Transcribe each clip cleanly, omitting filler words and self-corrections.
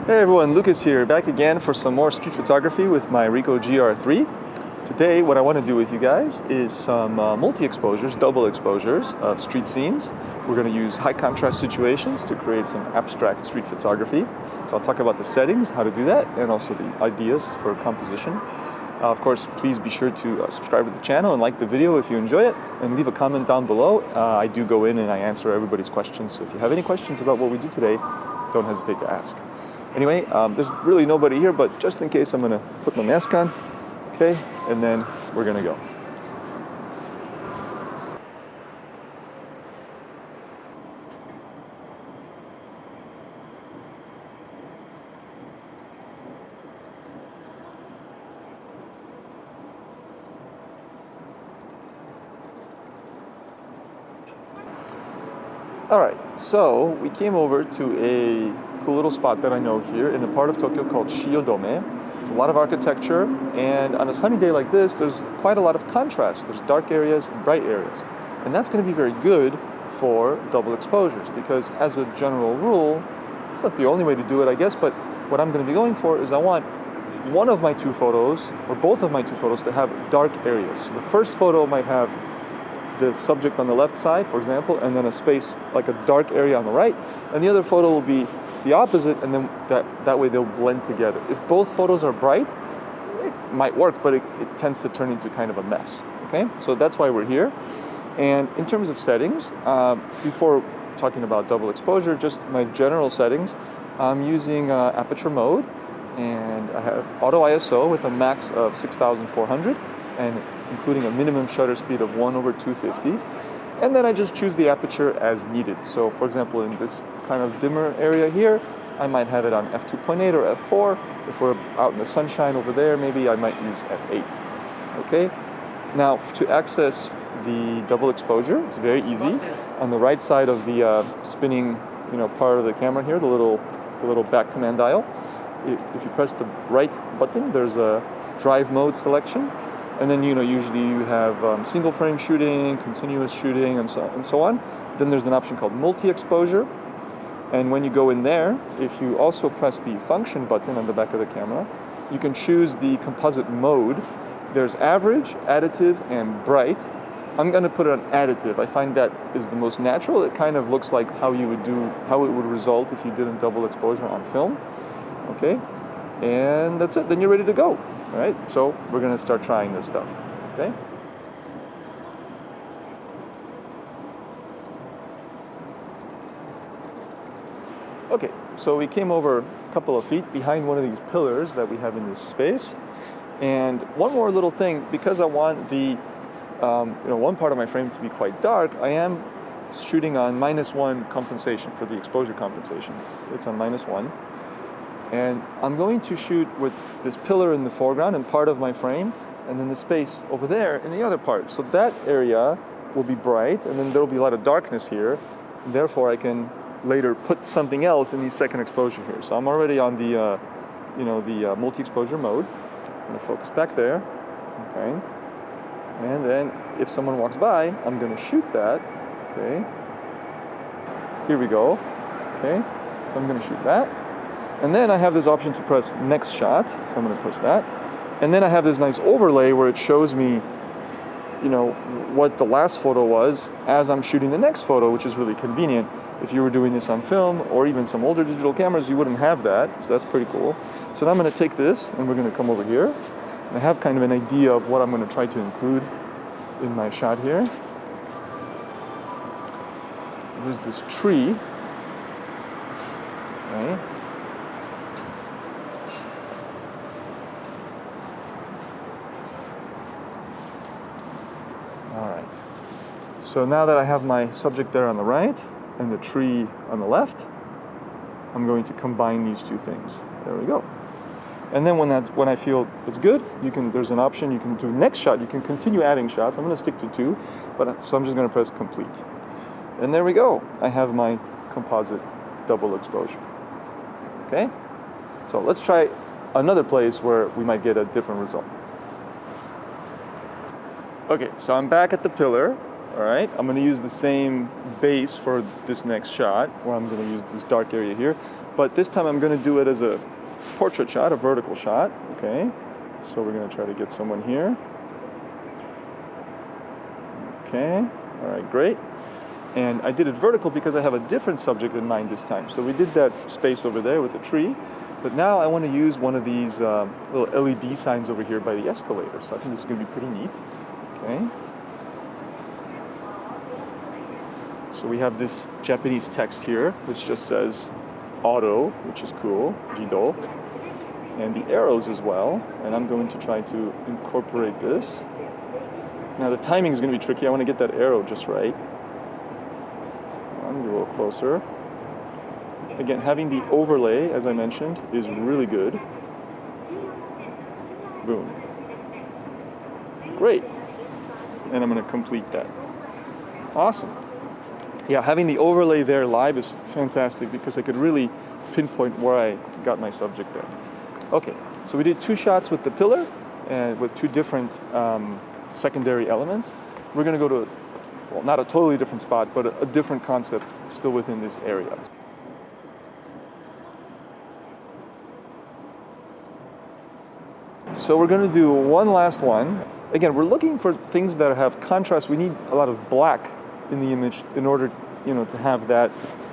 Hey everyone, Lukasz here, back again for some more street photography with my RICOH GR III. Today what I want to do with you guys is some multi-exposures, double exposures of street scenes. We're going to use high contrast situations to create some abstract street photography. So I'll talk about the settings, how to do that, and also the ideas for composition. Of course, please be sure to subscribe to the channel and like the video if you enjoy it, and leave a comment down below. I do go in and I answer everybody's questions, so if you have any questions about what we do today, don't hesitate to ask. Anyway, there's really nobody here, but just in case, I'm going to put my mask on, okay, and then we're going to go. All right, so we came over to a cool little spot that I know here in a part of Tokyo called Shiodome. It's a lot of architecture, and on a sunny day like this, there's quite a lot of contrast. There's dark areas and bright areas, and that's going to be very good for double exposures because, as a general rule, it's not the only way to do it, I guess, but what I'm going to be going for is I want one of my two photos, or both of my two photos, to have dark areas. So the first photo might have the subject on the left side, for example, and then a space, like a dark area on the right, and the other photo will be the opposite, and then that way they'll blend together. If both photos are bright, it might work, but it tends to turn into kind of a mess, okay? So that's why we're here. And in terms of settings, before talking about double exposure, just my general settings, I'm using aperture mode, and I have auto ISO with a max of 6,400, and including a minimum shutter speed of 1/250. And then I just choose the aperture as needed. So for example, in this kind of dimmer area here, I might have it on f2.8 or f4. If we're out in the sunshine over there, maybe I might use f8. Okay? Now, to access the double exposure, it's very easy. On the right side of the spinning, part of the camera here, the little back command dial, if you press the right button, there's a drive mode selection. And then, usually you have single frame shooting, continuous shooting, and so on. Then there's an option called multi-exposure. And when you go in there, if you also press the function button on the back of the camera, you can choose the composite mode. There's average, additive, and bright. I'm going to put it on additive. I find that is the most natural. It kind of looks like how it would result if you did a double exposure on film. Okay? And that's it. Then you're ready to go. All right, so we're going to start trying this stuff, okay? Okay, so we came over a couple of feet behind one of these pillars that we have in this space. And one more little thing, because I want the, one part of my frame to be quite dark, I am shooting on -1 compensation for the exposure compensation. It's on -1. And I'm going to shoot with this pillar in the foreground and part of my frame, and then the space over there in the other part. So that area will be bright, and then there will be a lot of darkness here. And therefore, I can later put something else in the second exposure here. So I'm already on the, multi-exposure mode. I'm going to focus back there, okay? And then if someone walks by, I'm going to shoot that, okay? Here we go, okay? So I'm going to shoot that. And then I have this option to press next shot, so I'm going to press that. And then I have this nice overlay where it shows me, what the last photo was as I'm shooting the next photo, which is really convenient. If you were doing this on film or even some older digital cameras, you wouldn't have that, so that's pretty cool. So now I'm going to take this and we're going to come over here. And I have kind of an idea of what I'm going to try to include in my shot here. There's this tree. Okay. So now that I have my subject there on the right and the tree on the left, I'm going to combine these two things. There we go. And then when I feel it's good, there's an option, you can do next shot, you can continue adding shots. I'm going to stick to 2, so I'm just going to press complete. And there we go. I have my composite double exposure. Okay? So let's try another place where we might get a different result. Okay, so I'm back at the pillar. All right, I'm going to use the same base for this next shot, where I'm going to use this dark area here. but this time I'm going to do it as a portrait shot, a vertical shot. Okay, so we're going to try to get someone here. Okay, all right, great. And I did it vertical because I have a different subject in mind this time. So we did that space over there with the tree, but now I want to use one of these little LED signs over here by the escalator. So I think this is going to be pretty neat. Okay. So we have this Japanese text here, which just says auto, which is cool, jido, and the arrows as well. And I'm going to try to incorporate this. Now the timing is going to be tricky. I want to get that arrow just right. I'm a little closer. Again, having the overlay, as I mentioned, is really good. Boom. Great. And I'm going to complete that. Awesome. Yeah, having the overlay there live is fantastic because I could really pinpoint where I got my subject there. Okay, so we did 2 shots with the pillar and with 2 different secondary elements. We're going to go to, well, not a totally different spot, but a different concept still within this area. So we're going to do one last one. Again, we're looking for things that have contrast. We need a lot of black in the image in order, to have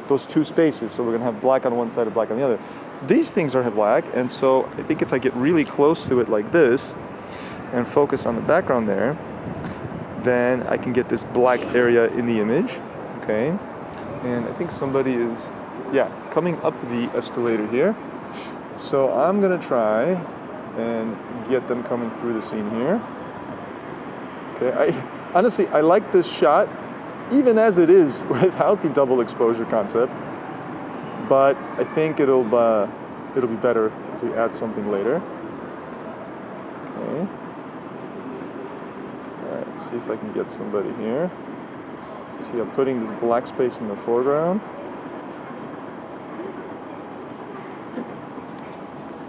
those 2 spaces. So we're going to have black on one side and black on the other. These things are black, and so I think if I get really close to it like this and focus on the background there, then I can get this black area in the image. Okay, and I think somebody is, coming up the escalator here. So I'm going to try and get them coming through the scene here. Okay, honestly, I like this shot, even as it is without the double exposure concept, but I think it'll be better if we add something later. Okay. All right, let's see if I can get somebody here. So see, I'm putting this black space in the foreground.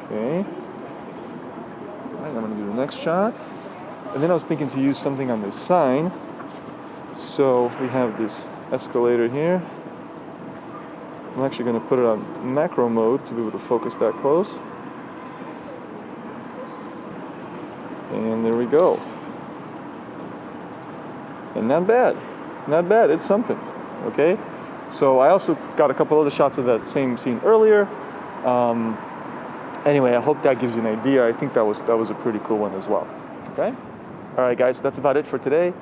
Okay. All right, I'm going to do the next shot. And then I was thinking to use something on this sign. So we have this escalator here. I'm actually going to put it on macro mode to be able to focus that close. And there we go. And not bad. Not bad. It's something. Okay? So I also got a couple other shots of that same scene earlier. Anyway, I hope that gives you an idea. I think that was a pretty cool one as well. Okay? All right, guys, so that's about it for today.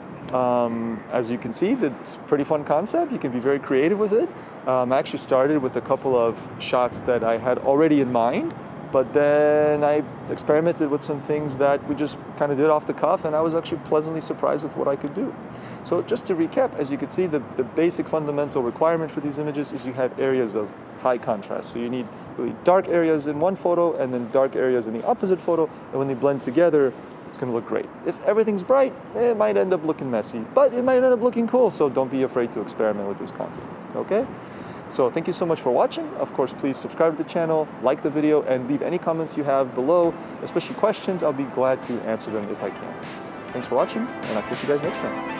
As you can see, it's a pretty fun concept. You can be very creative with it. I actually started with a couple of shots that I had already in mind, but then I experimented with some things that we just kind of did off the cuff, and I was actually pleasantly surprised with what I could do. So just to recap, as you can see, the basic fundamental requirement for these images is you have areas of high contrast. So you need really dark areas in one photo and then dark areas in the opposite photo, and when they blend together, it's going to look great. If everything's bright, it might end up looking messy, but it might end up looking cool, so don't be afraid to experiment with this concept, okay? So thank you so much for watching. Of course, please subscribe to the channel, like the video, and leave any comments you have below, especially questions. I'll be glad to answer them if I can. So thanks for watching, and I'll catch you guys next time.